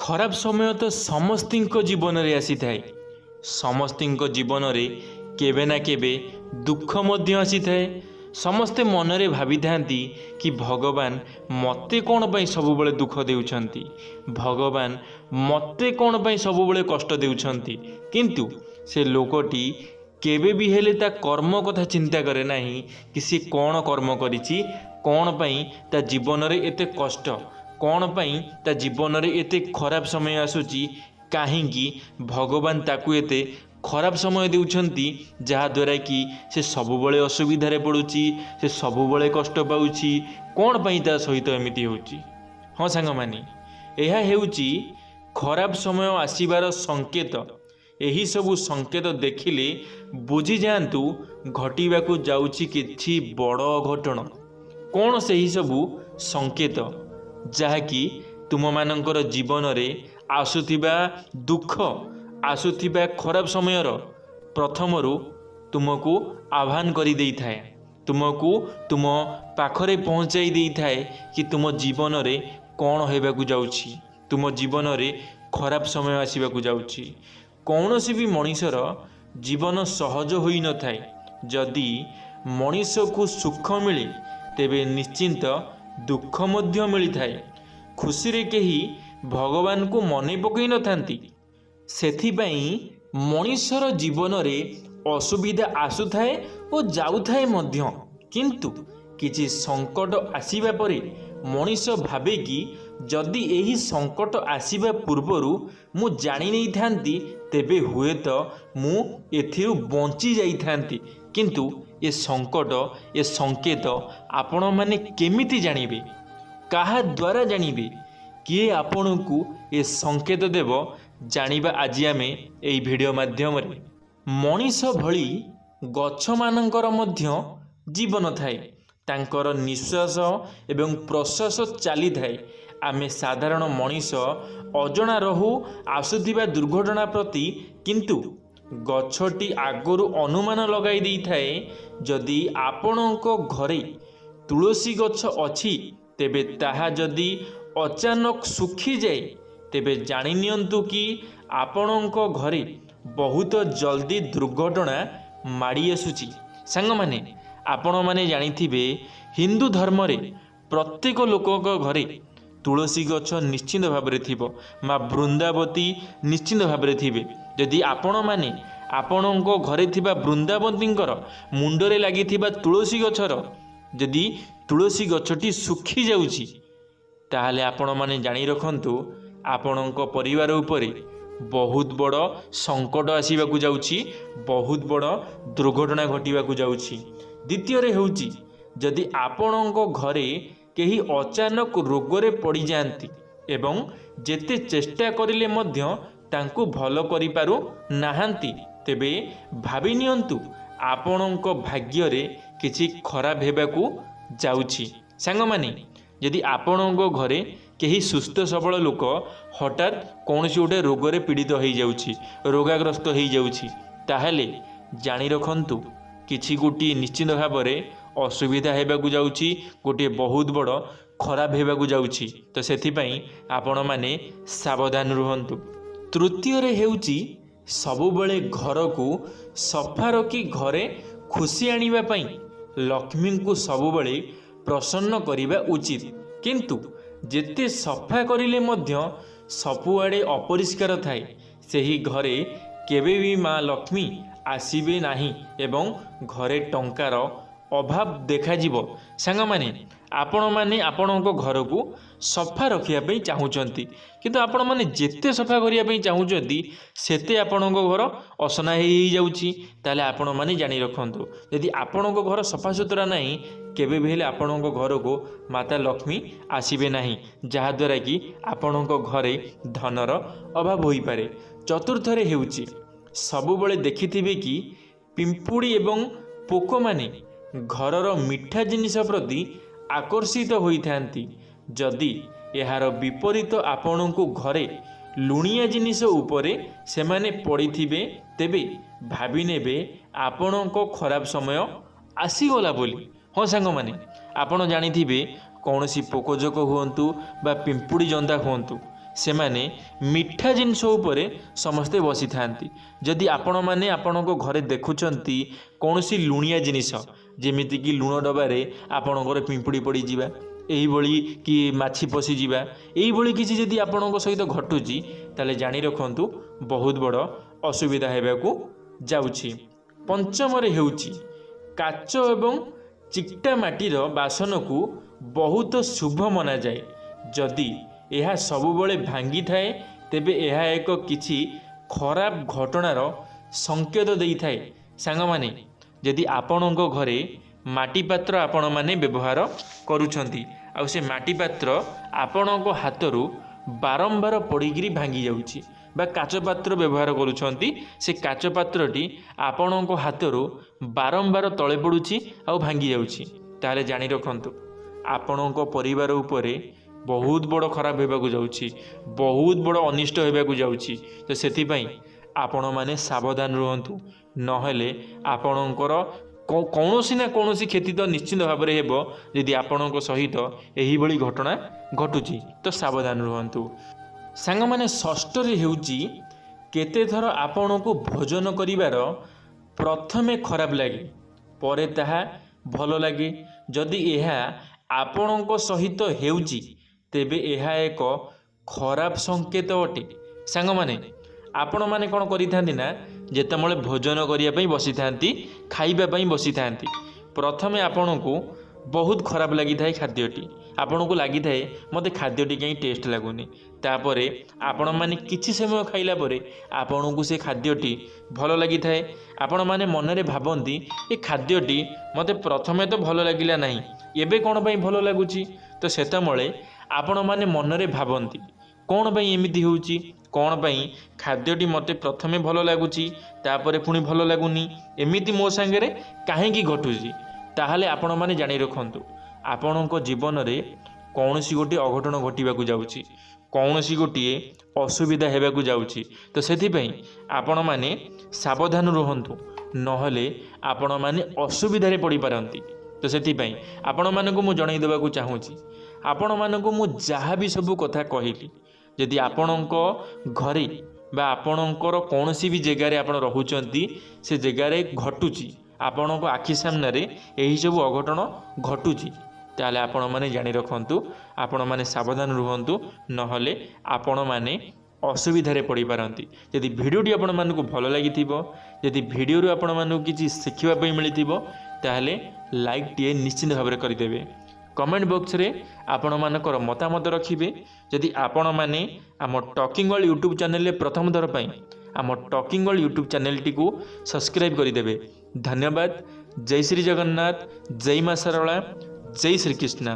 खराब समय तो समस्तिंक जीवन रे आसी थाए। समस्तिंक जीवन रे केबे ना केबे दुख मध्य आसी थाए। समस्ते मनरे भाभी थांती कि भगवान मते कौन पाई सबुबले दुख देउछंती, भगवान मते कौन पाई सबुबले कष्ट देउछंती। किंतु से लोकटी केबे भी हेले ता कर्म कथा चिंता करे नाही कि से कौन कर्म करिछि, कौन पाई ता जीवन रे एते कष्ट, कौन पाई ता जीवन रे एते खराब समय आसुची, काहींकी भगवान ताकू एते खराब समय देउछंती जहा द्वारा कि से सबुबले असुविधारे पड़ुची, से सबुबले कष्ट पाउची, कौन पाई ता सहित एमिति होउची। हाँ सांग माने यह हेउची खराब समय आसीबार संकेत। एही सबु संकेत देखिले बुझी जातु घटिबाकू जाउची किछि बड़ घटना। कौन सही सबु संकेत जहाँकि तुम मानकर जीवन रे आसुथिबा दुख, आसुथिबा खराब समयर प्रथमरु तुमको आह्वान करी देई थाए, तुमको तुम पाखरे पहुँचाई देई थाए कि तुम जीवन रे कौन हेबाकू जाउछि, तुम जीवन रे खराब समय आसीबाकू जाउछि। कौनसी भी मनीषर जीवन सहज होई न थाए। जदि मनीष को सुख मिले तेबे निश्चिंत दुख मध्य मिली थाए। खुशी रे केही भगवान को मने पकई न थांती। सेथिपाई मनीषर जीवन रे असुविधा आसुथाए और जाउथाए मध्य। किंतु किछि संकट आसीबा परे मनीष भावे कि जदि एही संकट आसीबा पूर्वरु मु जानि नै थांती तेबे हुए तो मु एथिरु बंची जाई थांती। किंतु ए संकट, ए संकेत आपण माने केमिति जानिबे, काहा द्वारा जानिबे, किए आपण को ए संकेत देव जानिबा आज आमे एई भिडियो माध्यम रे। मनीष भली गछ मानकर मध्य जीवन थाए, तांकर निश्वास एवं प्रश्वास चली थाए। आमे साधारण मनीष अजणा रहू आसुथिबा दुर्घटना प्रति, किंतु गछटी आगरू अनुमान लगाई देई थाए। जदि आपणको घरे तुलसी गछ अछि तेबे ताहा जदि अचानक सुखी जाए तेबे जानि नियंतु कि आपणको घरे बहुत जल्दी दुर्घटना माड़ी आसुची। सांग माने आपण माने जानिथिबे हिंदू धर्म रे प्रत्येक लोकक घरे तुलसी गछ निश्चिंत भाव में थिबो, माँ वृंदावती निश्चिंत भाव में थिबे। जदि आपण माने आपणको घरे थिबा वृंदावतींकर मुंडरे लागिथिबा तुलसी गछर जदि तुलसी गछटी सुखी जाउची ताहले आपण माने जानि रखंतु आपणको परिवार उपरे बहुत बड़ संकट आसीबाकू जाउची, बहुत बड़ दुर्घटना घटिबाकू जाउची। द्वितीय रे होउची जदि आपणको घरे केही अचानक रोगरे पड़ी जाती एवं जेते चेष्टा करिले मध्य तांकु भल करि पारु नाहांती तेबे भाबी नियंतु आपणको भाग्य रे किछि खराब हेबाकू जाउछि। सांग माने यदि आपणको घरे केही सुस्थ सबल लोक हठात कौनसी गोटे रोगरे पीड़ित हो जाउछि, रोगाग्रस्त हो जाउछि, ताहले जानि रखंतु किछि गोटी निश्चित भाव में असुविधा हेबाकू जाउछि, गोटे बहुत बड़ खराब हेबाकू जाउछि। तो सेथिपाई आपण माने सावधान रुहंतु। तृतीय रे हेउछि सबुबले घर को सफा रखी घरे खुशी आनिबा पई लक्ष्मी को सबुबले प्रसन्न करिबा उचित। किंतु जेते सफा करिले मध्य सबुआडे अपरिष्कार थाए सेही घरे केबे भी माँ लक्ष्मी आसीबे नाही एवं घरे टंकार अभाव देखा जीवो। सांग माने आपण माने आपणको घर को सफा रखिया पई चाहुचंती, किंतु आपण माने जेते सफा करिया पई चाहुचंती सेते आपणको घर असना हेई जाउची। ताले आपण माने जानि रखंतु यदि आपणको घर सफा सुतरा नाही केबे भी हेले आपणको घर को माता लक्ष्मी आसीबे नाही, जहा द्वारा कि आपणको घरे धनर अभाव होई पारे। चतुर्थ रे हेउची सबुबले देखिथिबे कि पिंपुड़ी एवं पोक माने घरर मिठा जिनिस प्रति आकर्षित होइथांती। जदि यार विपरीत आपण को घरे लुणिया जिनिस उपरे सेमाने पड़िथिबे तेबे भाबी नेबे आपण को खराब समय आसीगला बोली। हाँ सांग माने आपण जानिथिबे कौनसी पोकजोक हुअंतु बा पिंपुड़ी जंदा हुअंतु ସେମାନେ ମିଠା ଜିନିଷ ଉପରେ ସମସ୍ତେ ବସି ଥାଆନ୍ତି। ଯଦି ଆପଣମାନେ ଆପଣଙ୍କ ଘରେ ଦେଖୁଛନ୍ତି କୌଣସି ଲୁଣିଆ ଜିନିଷ, ଯେମିତିକି ଲୁଣ ଡବାରେ ଆପଣଙ୍କର ପିମ୍ପୁଡ଼ି ପଡ଼ିଯିବା, ଏଇଭଳି କି ମାଛି ପଶିଯିବା, ଏଇଭଳି କିଛି ଯଦି ଆପଣଙ୍କ ସହିତ ଘଟୁଛି, ତାହେଲେ ଜାଣି ରଖନ୍ତୁ ବହୁତ ବଡ଼ ଅସୁବିଧା ହେବାକୁ ଯାଉଛି। ପଞ୍ଚମରେ ହେଉଛି କାଚ ଏବଂ ଚିକ୍ଟା ମାଟିର ବାସନକୁ ବହୁତ ଶୁଭ ମନାଯାଏ। ଯଦି ଏହା ସବୁବେଳେ ଭାଙ୍ଗିଥାଏ, ତେବେ ଏହା ଏକ କିଛି ଖରାପ ଘଟଣାର ସଂକେତ ଦେଇଥାଏ। ସାଙ୍ଗମାନେ, ଯଦି ଆପଣଙ୍କ ଘରେ ମାଟି ପାତ୍ର ଆପଣମାନେ ବ୍ୟବହାର କରୁଛନ୍ତି, ଆଉ ସେ ମାଟି ପାତ୍ର ଆପଣଙ୍କ ହାତରୁ ବାରମ୍ବାର ପଡ଼ିକିରି ଭାଙ୍ଗି ଯାଉଛି, ବା କାଚ ପାତ୍ର ବ୍ୟବହାର କରୁଛନ୍ତି, ସେ କାଚ ପାତ୍ରଟି ଆପଣଙ୍କ ହାତରୁ ବାରମ୍ବାର ତଳେ ପଡ଼ୁଛି ଆଉ ଭାଙ୍ଗି ଯାଉଛି, ତାହେଲେ ଜାଣି ରଖନ୍ତୁ ଆପଣଙ୍କ ପରିବାର ଉପରେ ବହୁତ ବଡ଼ ଖରାପ ହେବାକୁ ଯାଉଛି, ବହୁତ ବଡ଼ ଅନିଷ୍ଟ ହେବାକୁ ଯାଉଛି। ତ ସେଥିପାଇଁ ଆପଣମାନେ ସାବଧାନ ରୁହନ୍ତୁ, ନହେଲେ ଆପଣଙ୍କର କୌଣସି ନା କୌଣସି କ୍ଷତି ତ ନିଶ୍ଚିନ୍ତ ଭାବରେ ହେବ। ଯଦି ଆପଣଙ୍କ ସହିତ ଏହିଭଳି ଘଟଣା ଘଟୁଛି ତ ସାବଧାନ ରୁହନ୍ତୁ। ସାଙ୍ଗମାନେ, ଷଷ୍ଠରେ ହେଉଛି କେତେଥର ଆପଣଙ୍କୁ ଭୋଜନ କରିବାର ପ୍ରଥମେ ଖରାପ ଲାଗେ, ପରେ ତାହା ଭଲ ଲାଗେ। ଯଦି ଏହା ଆପଣଙ୍କ ସହିତ ହେଉଛି, ତେବେ ଏହା ଏକ ଖରାପ ସଂକେତ ଅଟେ। ସାଙ୍ଗମାନେ, ଆପଣମାନେ କ'ଣ କରିଥାନ୍ତି ନା, ଯେତେବେଳେ ଭୋଜନ କରିବା ପାଇଁ ବସିଥାନ୍ତି, ଖାଇବା ପାଇଁ ବସିଥାନ୍ତି, ପ୍ରଥମେ ଆପଣଙ୍କୁ ବହୁତ ଖରାପ ଲାଗିଥାଏ ଖାଦ୍ୟଟି, ଆପଣଙ୍କୁ ଲାଗିଥାଏ ମୋତେ ଖାଦ୍ୟଟି କାହିଁ ଟେଷ୍ଟ ଲାଗୁନି। ତାପରେ ଆପଣମାନେ କିଛି ସମୟ ଖାଇଲା ପରେ ଆପଣଙ୍କୁ ସେ ଖାଦ୍ୟଟି ଭଲ ଲାଗିଥାଏ। ଆପଣମାନେ ମନରେ ଭାବନ୍ତି ଏ ଖାଦ୍ୟଟି ମୋତେ ପ୍ରଥମେ ତ ଭଲ ଲାଗିଲା ନାହିଁ, ଏବେ କ'ଣ ପାଇଁ ଭଲ ଲାଗୁଛି? ତ ସେତେବେଳେ ଆପଣମାନେ ମନରେ ଭାବନ୍ତି କ'ଣ ପାଇଁ ଏମିତି ହେଉଛି, କ'ଣ ପାଇଁ ଖାଦ୍ୟଟି ମୋତେ ପ୍ରଥମେ ଭଲ ଲାଗୁଛି, ତାପରେ ପୁଣି ଭଲ ଲାଗୁନି, ଏମିତି ମୋ ସାଙ୍ଗରେ କାହିଁକି ଘଟୁଛି? ତାହେଲେ ଆପଣମାନେ ଜାଣି ରଖନ୍ତୁ ଆପଣଙ୍କ ଜୀବନରେ କୌଣସି ଗୋଟିଏ ଅଘଟଣ ଘଟିବାକୁ ଯାଉଛି, କୌଣସି ଗୋଟିଏ ଅସୁବିଧା ହେବାକୁ ଯାଉଛି। ତ ସେଥିପାଇଁ ଆପଣମାନେ ସାବଧାନ ରୁହନ୍ତୁ, ନହେଲେ ଆପଣମାନେ ଅସୁବିଧାରେ ପଡ଼ିପାରନ୍ତି। ତ ସେଥିପାଇଁ ଆପଣମାନଙ୍କୁ ମୁଁ ଜଣାଇ ଦେବାକୁ ଚାହୁଁଛି, ଆପଣମାନଙ୍କୁ ମୁଁ ଯାହା ବି ସବୁ କଥା କହିଲି, ଯଦି ଆପଣଙ୍କ ଘରେ ବା ଆପଣଙ୍କର କୌଣସି ବି ଜାଗାରେ ଆପଣ ରହୁଛନ୍ତି, ସେ ଜାଗାରେ ଘଟୁଛି, ଆପଣଙ୍କ ଆଖି ସାମ୍ନାରେ ଏହିସବୁ ଅଘଟଣ ଘଟୁଛି, ତାହେଲେ ଆପଣମାନେ ଜାଣି ରଖନ୍ତୁ ଆପଣମାନେ ସାବଧାନ ରୁହନ୍ତୁ, ନହେଲେ ଆପଣମାନେ ଅସୁବିଧାରେ ପଡ଼ିପାରନ୍ତି। ଯଦି ଭିଡ଼ିଓଟି ଆପଣମାନଙ୍କୁ ଭଲ ଲାଗିଥିବ, ଯଦି ଭିଡ଼ିଓରୁ ଆପଣମାନଙ୍କୁ କିଛି ଶିଖିବା ପାଇଁ ମିଳିଥିବ, ତାହେଲେ ଲାଇକ୍ଟିଏ ନିଶ୍ଚିନ୍ତ ଭାବରେ କରିଦେବେ। କମେଣ୍ଟ ବକ୍ସରେ ଆପଣମାନଙ୍କର ମତାମତ ରଖିବେ। ଯଦି ଆପଣମାନେ ଆମ ଟକିଂ ୱାର୍ଲ୍ଡ ୟୁଟ୍ୟୁବ୍ ଚ୍ୟାନେଲରେ ପ୍ରଥମ ଥର ପାଇଁ ଆମ ଟକିଂ ୱାର୍ଲ୍ଡ ୟୁଟ୍ୟୁବ୍ ଚ୍ୟାନେଲଟିକୁ ସବସ୍କ୍ରାଇବ୍ କରିଦେବେ। ଧନ୍ୟବାଦ। ଜୟ ଶ୍ରୀ ଜଗନ୍ନାଥ, ଜୟ ମା ଶାରଳା, ଜୟ ଶ୍ରୀକୃଷ୍ଣ।